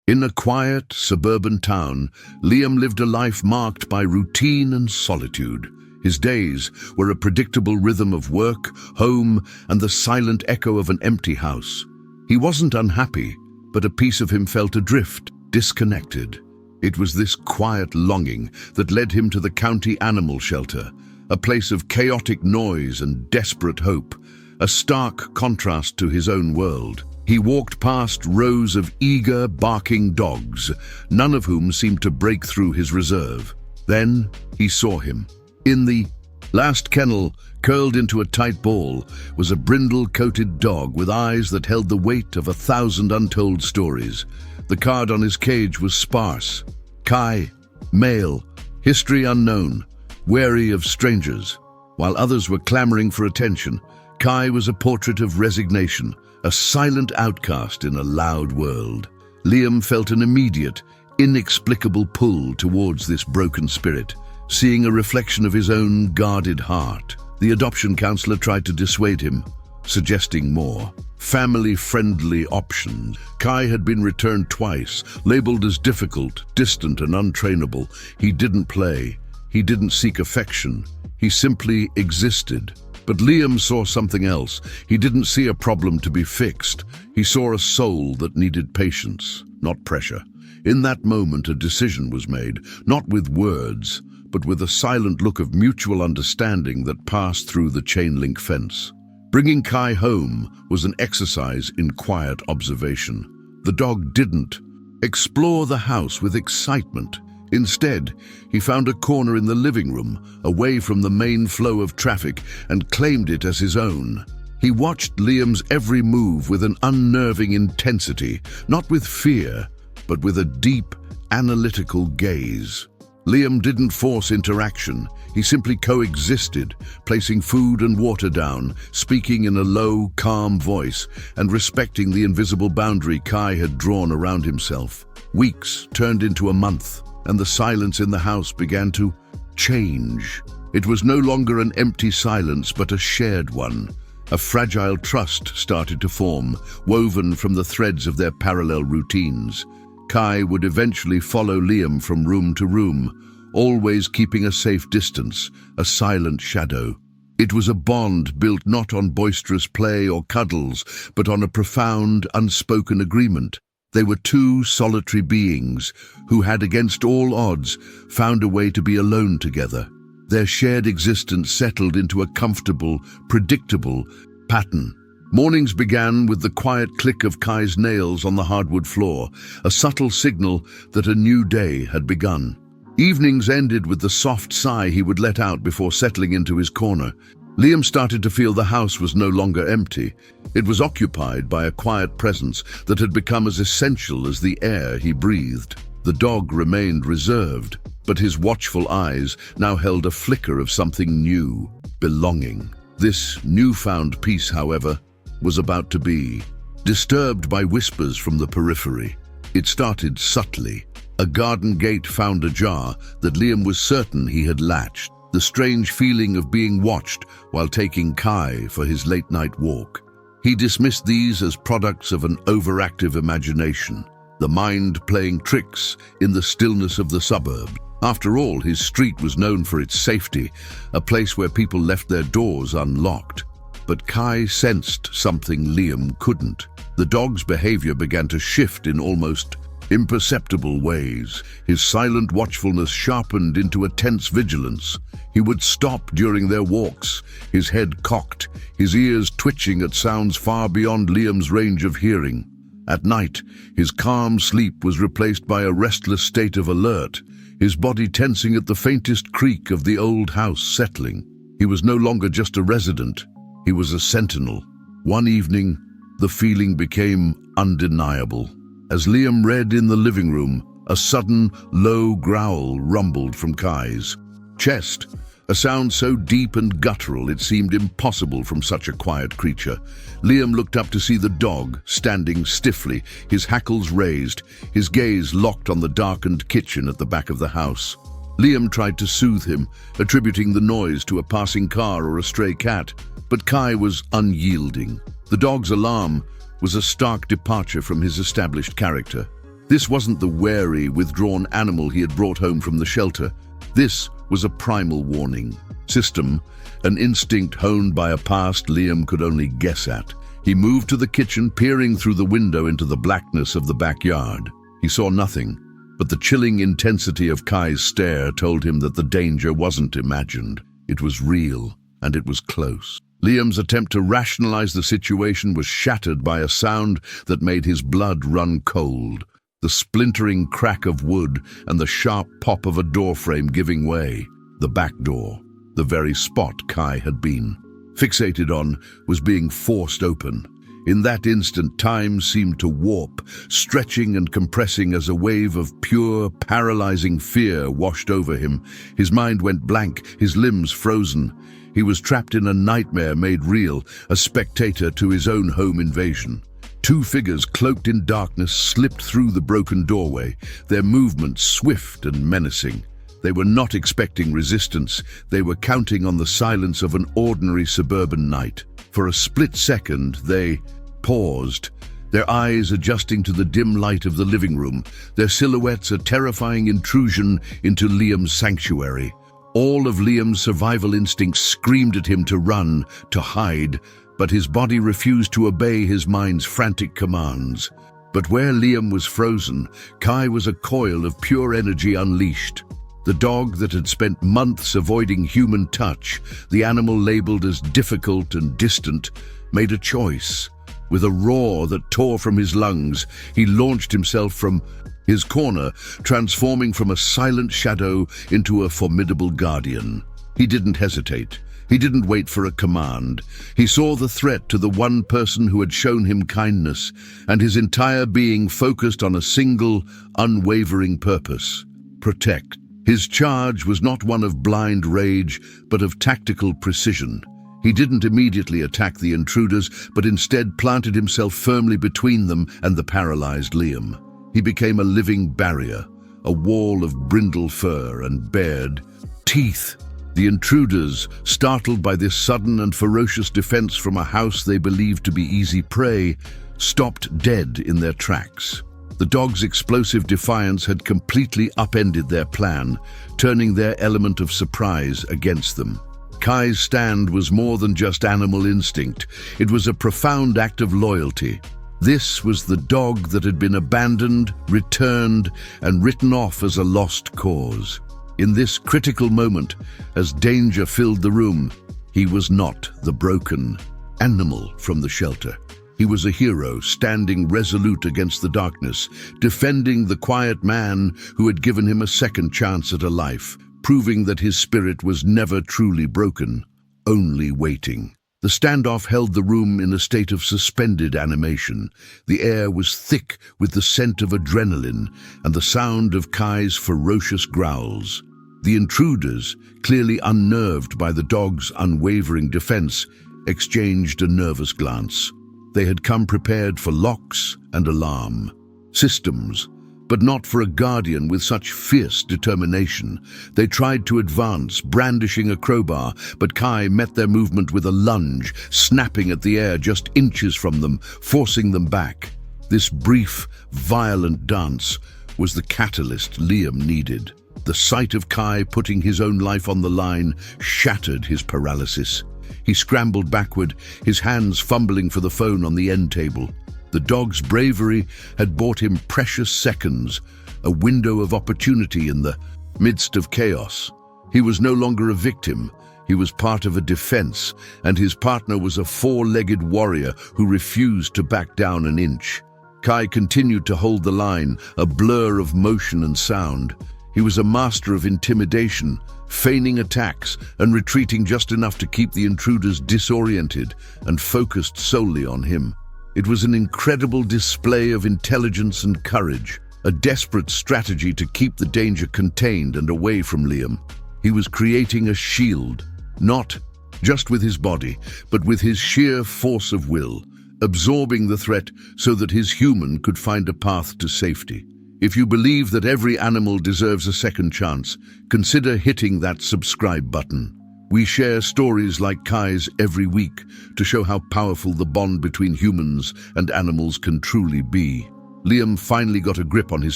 In a quiet, suburban town, Liam lived a life marked by routine and solitude. His days were a predictable rhythm of work, home, and the silent echo of an empty house. He wasn't unhappy, but a piece of him felt adrift, disconnected. It was this quiet longing that led him to the county animal shelter, a place of chaotic noise and desperate hope, a stark contrast to his own world. He walked past rows of eager, barking dogs, none of whom seemed to break through his reserve. Then he saw him. In the last kennel, curled into a tight ball, was a brindle-coated dog with eyes that held the weight of 1,000 untold stories. The card on his cage was sparse. Kai, male, history unknown, wary of strangers. While others were clamoring for attention, Kai was a portrait of resignation, a silent outcast in a loud world. Liam felt an immediate, inexplicable pull towards this broken spirit, seeing a reflection of his own guarded heart. The adoption counselor tried to dissuade him, suggesting more family-friendly options. Kai had been returned twice, labeled as difficult, distant, and untrainable. He didn't play. He didn't seek affection. He simply existed. But Liam saw something else. He didn't see a problem to be fixed. He saw a soul that needed patience, not pressure. In that moment, a decision was made, not with words, but with a silent look of mutual understanding that passed through the chain-link fence. Bringing Kai home was an exercise in quiet observation. The dog didn't explore the house with excitement. Instead, he found a corner in the living room, away from the main flow of traffic, and claimed it as his own. He watched Liam's every move with an unnerving intensity, not with fear, but with a deep, analytical gaze. Liam didn't force interaction. He simply coexisted, placing food and water down, speaking in a low, calm voice, and respecting the invisible boundary Kai had drawn around himself. Weeks turned into a month, and the silence in the house began to change. It was no longer an empty silence, but a shared one. A fragile trust started to form, woven from the threads of their parallel routines. Kai would eventually follow Liam from room to room, always keeping a safe distance, a silent shadow. It was a bond built not on boisterous play or cuddles, but on a profound, unspoken agreement. They were two solitary beings who had, against all odds, found a way to be alone together. Their shared existence settled into a comfortable, predictable pattern. Mornings began with the quiet click of Kai's nails on the hardwood floor, a subtle signal that a new day had begun. Evenings ended with the soft sigh he would let out before settling into his corner. Liam started to feel the house was no longer empty. It was occupied by a quiet presence that had become as essential as the air he breathed. The dog remained reserved, but his watchful eyes now held a flicker of something new, belonging. This newfound peace, however, was about to be disturbed by whispers from the periphery. It started subtly. A garden gate found ajar that Liam was certain he had latched. The strange feeling of being watched while taking Kai for his late-night walk. He dismissed these as products of an overactive imagination, the mind playing tricks in the stillness of the suburb. After all, his street was known for its safety, a place where people left their doors unlocked. But Kai sensed something Liam couldn't. The dog's behavior began to shift in almost imperceptible ways. His silent watchfulness sharpened into a tense vigilance. He would stop during their walks, his head cocked, his ears twitching at sounds far beyond Liam's range of hearing. At night, his calm sleep was replaced by a restless state of alert, his body tensing at the faintest creak of the old house settling. He was no longer just a resident, he was a sentinel. One evening, the feeling became undeniable. As Liam read in the living room, a sudden, low growl rumbled from Kai's chest, a sound so deep and guttural it seemed impossible from such a quiet creature. Liam looked up to see the dog standing stiffly, his hackles raised, his gaze locked on the darkened kitchen at the back of the house. Liam tried to soothe him, attributing the noise to a passing car or a stray cat, but Kai was unyielding. The dog's alarm was a stark departure from his established character. This wasn't the wary, withdrawn animal he had brought home from the shelter. This was a primal warning system, an instinct honed by a past Liam could only guess at. He moved to the kitchen, peering through the window into the blackness of the backyard. He saw nothing, but the chilling intensity of Kai's stare told him that the danger wasn't imagined. It was real, and it was close. Liam's attempt to rationalize the situation was shattered by a sound that made his blood run cold. The splintering crack of wood and the sharp pop of a doorframe giving way. The back door, the very spot Kai had been fixated on, was being forced open. In that instant, time seemed to warp, stretching and compressing as a wave of pure, paralyzing fear washed over him. His mind went blank, his limbs frozen. He was trapped in a nightmare made real, a spectator to his own home invasion. Two figures cloaked in darkness slipped through the broken doorway, their movements swift and menacing. They were not expecting resistance. They were counting on the silence of an ordinary suburban night. For a split second, they paused, their eyes adjusting to the dim light of the living room, their silhouettes a terrifying intrusion into Liam's sanctuary. All of Liam's survival instincts screamed at him to run, to hide, but his body refused to obey his mind's frantic commands. But where Liam was frozen, Kai was a coil of pure energy unleashed. The dog that had spent months avoiding human touch, the animal labeled as difficult and distant, made a choice. With a roar that tore from his lungs, he launched himself from his corner, transforming from a silent shadow into a formidable guardian. He didn't hesitate. He didn't wait for a command. He saw the threat to the one person who had shown him kindness, and his entire being focused on a single, unwavering purpose: protect. His charge was not one of blind rage, but of tactical precision. He didn't immediately attack the intruders, but instead planted himself firmly between them and the paralyzed Liam. He became a living barrier, a wall of brindle fur and bared teeth. The intruders, startled by this sudden and ferocious defense from a house they believed to be easy prey, stopped dead in their tracks. The dog's explosive defiance had completely upended their plan, turning their element of surprise against them. Kai's stand was more than just animal instinct. It was a profound act of loyalty. This was the dog that had been abandoned, returned, and written off as a lost cause. In this critical moment, as danger filled the room, he was not the broken animal from the shelter. He was a hero, standing resolute against the darkness, defending the quiet man who had given him a second chance at a life, proving that his spirit was never truly broken, only waiting. The standoff held the room in a state of suspended animation. The air was thick with the scent of adrenaline and the sound of Kai's ferocious growls. The intruders, clearly unnerved by the dog's unwavering defense, exchanged a nervous glance. They had come prepared for locks and alarm systems, but not for a guardian with such fierce determination. They tried to advance, brandishing a crowbar, but Kai met their movement with a lunge, snapping at the air just inches from them, forcing them back. This brief, violent dance was the catalyst Liam needed. The sight of Kai putting his own life on the line shattered his paralysis. He scrambled backward, his hands fumbling for the phone on the end table. The dog's bravery had bought him precious seconds, a window of opportunity in the midst of chaos. He was no longer a victim. He was part of a defense, and his partner was a four-legged warrior who refused to back down an inch. Kai continued to hold the line, a blur of motion and sound. He was a master of intimidation, feigning attacks and retreating just enough to keep the intruders disoriented and focused solely on him. It was an incredible display of intelligence and courage, a desperate strategy to keep the danger contained and away from Liam. He was creating a shield, not just with his body, but with his sheer force of will, absorbing the threat so that his human could find a path to safety. If you believe that every animal deserves a second chance, consider hitting that subscribe button. We share stories like Kai's every week to show how powerful the bond between humans and animals can truly be. Liam finally got a grip on his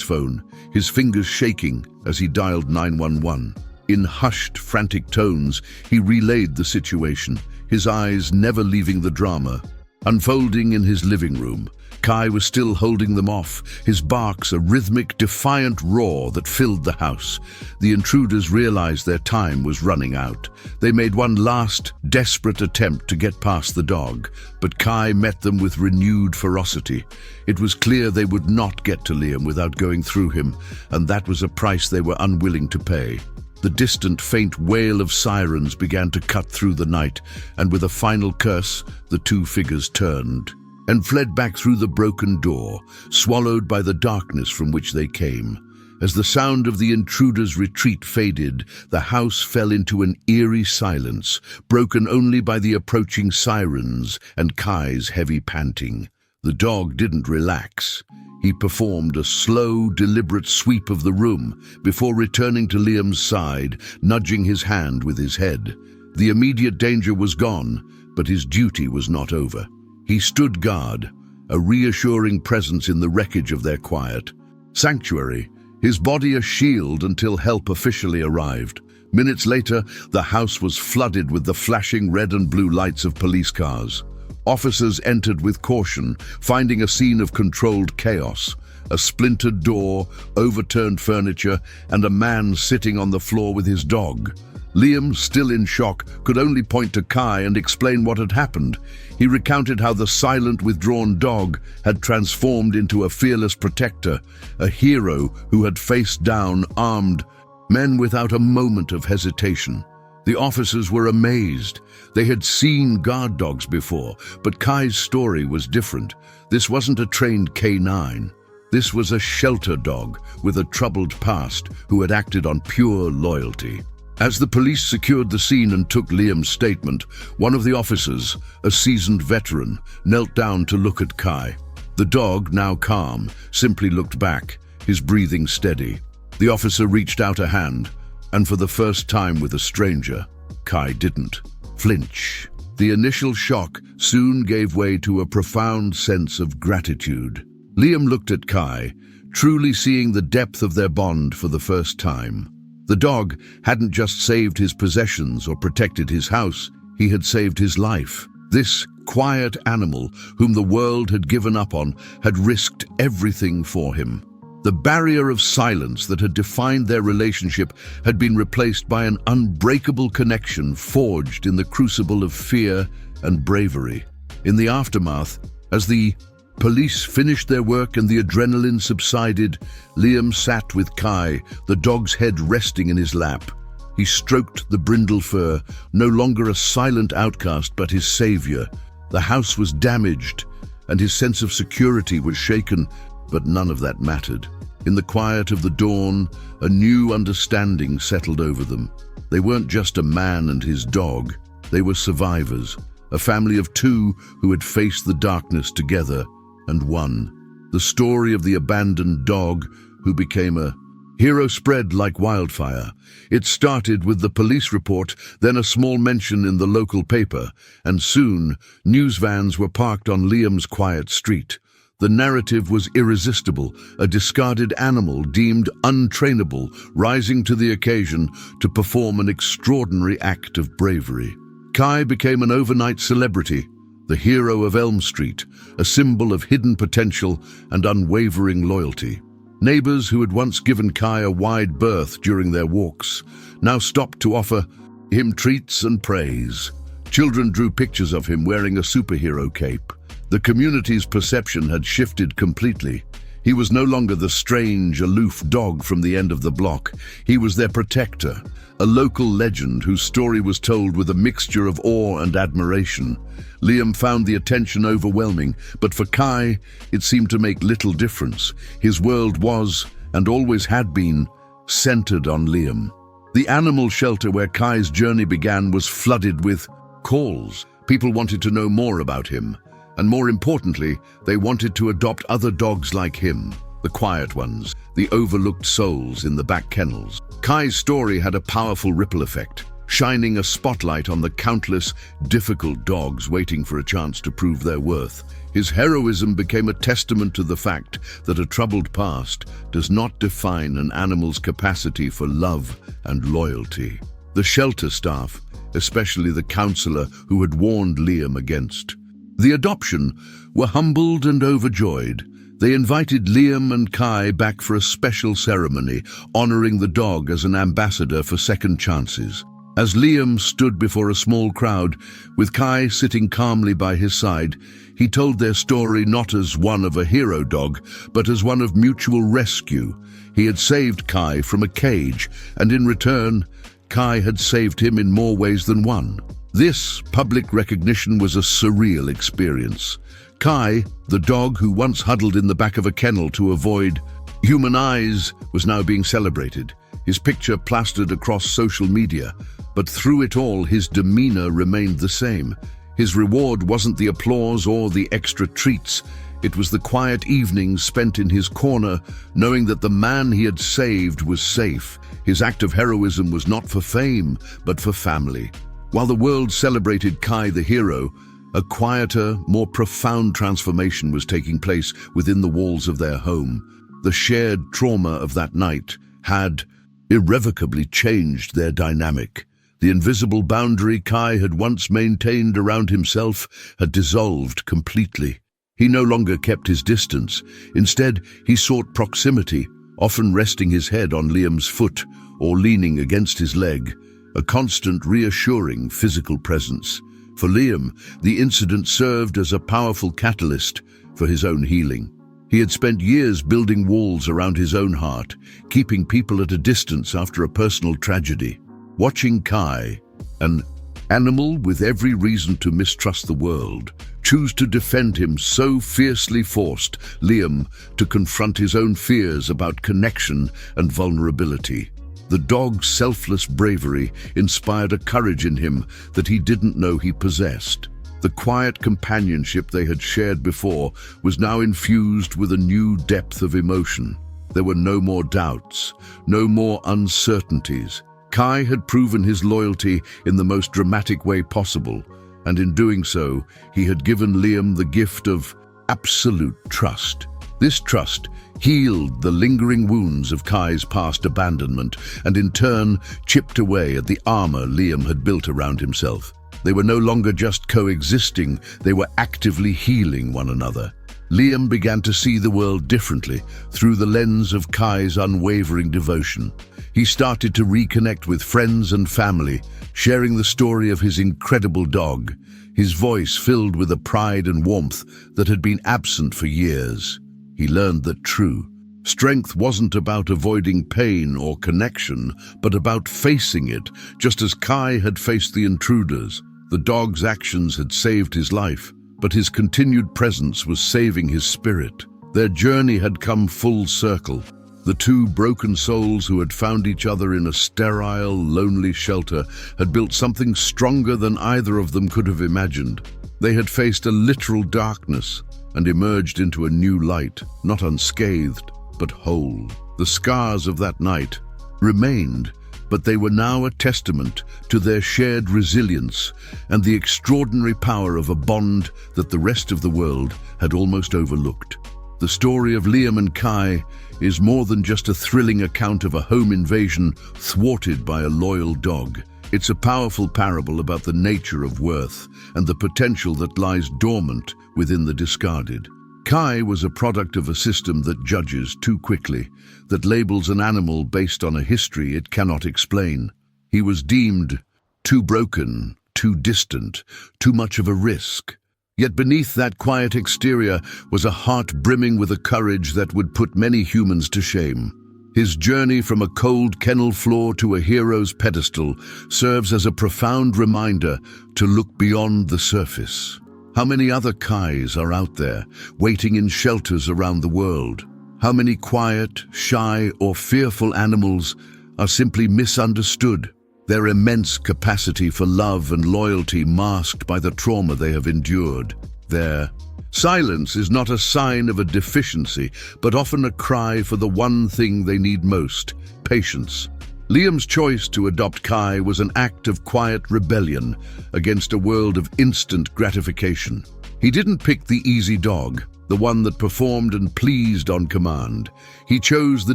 phone, his fingers shaking as he dialed 911. In hushed, frantic tones, he relayed the situation, his eyes never leaving the drama. Unfolding in his living room, Kai was still holding them off, his barks a rhythmic, defiant roar that filled the house. The intruders realized their time was running out. They made one last, desperate attempt to get past the dog, but Kai met them with renewed ferocity. It was clear they would not get to Liam without going through him, and that was a price they were unwilling to pay. The distant, faint wail of sirens began to cut through the night, and with a final curse, the two figures turned and fled back through the broken door, swallowed by the darkness from which they came. As the sound of the intruders' retreat faded, the house fell into an eerie silence, broken only by the approaching sirens and Kai's heavy panting. The dog didn't relax. He performed a slow, deliberate sweep of the room before returning to Liam's side, nudging his hand with his head. The immediate danger was gone, but his duty was not over. He stood guard, a reassuring presence in the wreckage of their quiet sanctuary, his body a shield until help officially arrived. Minutes later, the house was flooded with the flashing red and blue lights of police cars. Officers entered with caution, finding a scene of controlled chaos. A splintered door, overturned furniture, and a man sitting on the floor with his dog. Liam, still in shock, could only point to Kai and explain what had happened. He recounted how the silent, withdrawn dog had transformed into a fearless protector, a hero who had faced down armed men without a moment of hesitation. The officers were amazed. They had seen guard dogs before, but Kai's story was different. This wasn't a trained K9. This was a shelter dog with a troubled past who had acted on pure loyalty. As the police secured the scene and took Liam's statement, one of the officers, a seasoned veteran, knelt down to look at Kai. The dog, now calm, simply looked back, his breathing steady. The officer reached out a hand, and for the first time with a stranger, Kai didn't flinch. The initial shock soon gave way to a profound sense of gratitude. Liam looked at Kai, truly seeing the depth of their bond for the first time. The dog hadn't just saved his possessions or protected his house, he had saved his life. This quiet animal, whom the world had given up on, had risked everything for him. The barrier of silence that had defined their relationship had been replaced by an unbreakable connection forged in the crucible of fear and bravery. In the aftermath, as the police finished their work and the adrenaline subsided, Liam sat with Kai, the dog's head resting in his lap. He stroked the brindle fur, no longer a silent outcast but his savior. The house was damaged, and his sense of security was shaken, but none of that mattered. In the quiet of the dawn, a new understanding settled over them. They weren't just a man and his dog, they were survivors, a family of two who had faced the darkness together and won. The story of the abandoned dog who became a hero spread like wildfire. It started with the police report, then a small mention in the local paper, and soon news vans were parked on Liam's quiet street. The narrative was irresistible, a discarded animal deemed untrainable, rising to the occasion to perform an extraordinary act of bravery. Kai became an overnight celebrity, the hero of Elm Street, a symbol of hidden potential and unwavering loyalty. Neighbors who had once given Kai a wide berth during their walks now stopped to offer him treats and praise. Children drew pictures of him wearing a superhero cape. The community's perception had shifted completely. He was no longer the strange, aloof dog from the end of the block. He was their protector, a local legend whose story was told with a mixture of awe and admiration. Liam found the attention overwhelming, but for Kai, it seemed to make little difference. His world was, and always had been, centered on Liam. The animal shelter where Kai's journey began was flooded with calls. People wanted to know more about him. And more importantly, they wanted to adopt other dogs like him, the quiet ones, the overlooked souls in the back kennels. Kai's story had a powerful ripple effect. shining a spotlight on the countless, difficult dogs waiting for a chance to prove their worth. His heroism became a testament to the fact that a troubled past does not define an animal's capacity for love and loyalty. The shelter staff, especially the counselor who had warned Liam against the adoption, were humbled and overjoyed. They invited Liam and Kai back for a special ceremony, honoring the dog as an ambassador for second chances. As Liam stood before a small crowd, with Kai sitting calmly by his side, he told their story not as one of a hero dog, but as one of mutual rescue. He had saved Kai from a cage, and in return, Kai had saved him in more ways than one. This public recognition was a surreal experience. Kai, the dog who once huddled in the back of a kennel to avoid human eyes, was now being celebrated, his picture plastered across social media. But through it all, his demeanor remained the same. His reward wasn't the applause or the extra treats. It was the quiet evenings spent in his corner, knowing that the man he had saved was safe. His act of heroism was not for fame, but for family. While the world celebrated Kai the hero, a quieter, more profound transformation was taking place within the walls of their home. The shared trauma of that night had irrevocably changed their dynamic. The invisible boundary Kai had once maintained around himself had dissolved completely. He no longer kept his distance. Instead, he sought proximity, often resting his head on Liam's foot or leaning against his leg, a constant, reassuring physical presence. For Liam, the incident served as a powerful catalyst for his own healing. He had spent years building walls around his own heart, keeping people at a distance after a personal tragedy. Watching Kai, an animal with every reason to mistrust the world, choose to defend him so fiercely forced Liam to confront his own fears about connection and vulnerability. The dog's selfless bravery inspired a courage in him that he didn't know he possessed. The quiet companionship they had shared before was now infused with a new depth of emotion. There were no more doubts, no more uncertainties. Kai had proven his loyalty in the most dramatic way possible, and in doing so, he had given Liam the gift of absolute trust. This trust healed the lingering wounds of Kai's past abandonment and in turn chipped away at the armor Liam had built around himself. They were no longer just coexisting, they were actively healing one another. Liam began to see the world differently through the lens of Kai's unwavering devotion. He started to reconnect with friends and family, sharing the story of his incredible dog, his voice filled with a pride and warmth that had been absent for years. He learned that true strength wasn't about avoiding pain or connection, but about facing it, just as Kai had faced the intruders. The dog's actions had saved his life, but his continued presence was saving his spirit. Their journey had come full circle. The two broken souls who had found each other in a sterile, lonely shelter had built something stronger than either of them could have imagined. They had faced a literal darkness and emerged into a new light, not unscathed, but whole. The scars of that night remained, but they were now a testament to their shared resilience and the extraordinary power of a bond that the rest of the world had almost overlooked. The story of Liam and Kai is more than just a thrilling account of a home invasion thwarted by a loyal dog. It's a powerful parable about the nature of worth and the potential that lies dormant within the discarded. Kai was a product of a system that judges too quickly, that labels an animal based on a history it cannot explain. He was deemed too broken, too distant, too much of a risk. Yet beneath that quiet exterior was a heart brimming with a courage that would put many humans to shame. His journey from a cold kennel floor to a hero's pedestal serves as a profound reminder to look beyond the surface. How many other Kais are out there, waiting in shelters around the world? How many quiet, shy, or fearful animals are simply misunderstood, their immense capacity for love and loyalty masked by the trauma they have endured? Their silence is not a sign of a deficiency, but often a cry for the one thing they need most: patience. Liam's choice to adopt Kai was an act of quiet rebellion against a world of instant gratification. He didn't pick the easy dog, the one that performed and pleased on command. He chose the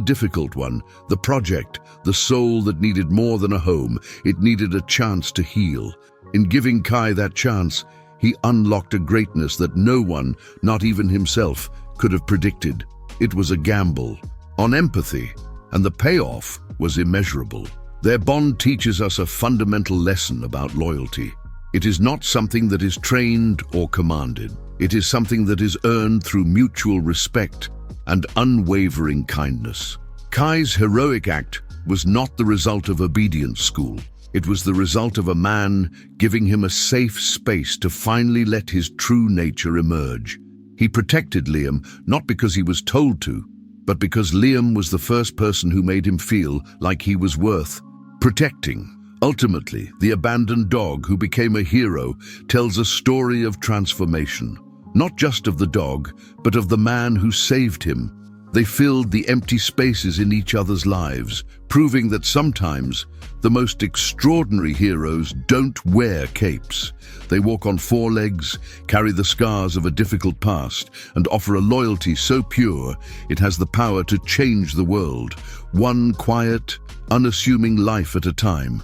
difficult one, the project, the soul that needed more than a home. It needed a chance to heal. In giving Kai that chance, he unlocked a greatness that no one, not even himself, could have predicted. It was a gamble on empathy, and the payoff was immeasurable. Their bond teaches us a fundamental lesson about loyalty. It is not something that is trained or commanded. It is something that is earned through mutual respect and unwavering kindness. Kai's heroic act was not the result of obedience school. It was the result of a man giving him a safe space to finally let his true nature emerge. He protected Liam not because he was told to, but because Liam was the first person who made him feel like he was worth protecting. Ultimately, the abandoned dog who became a hero tells a story of transformation, not just of the dog, but of the man who saved him. They filled the empty spaces in each other's lives, proving that sometimes the most extraordinary heroes don't wear capes. They walk on four legs, carry the scars of a difficult past, and offer a loyalty so pure it has the power to change the world, one quiet, unassuming life at a time.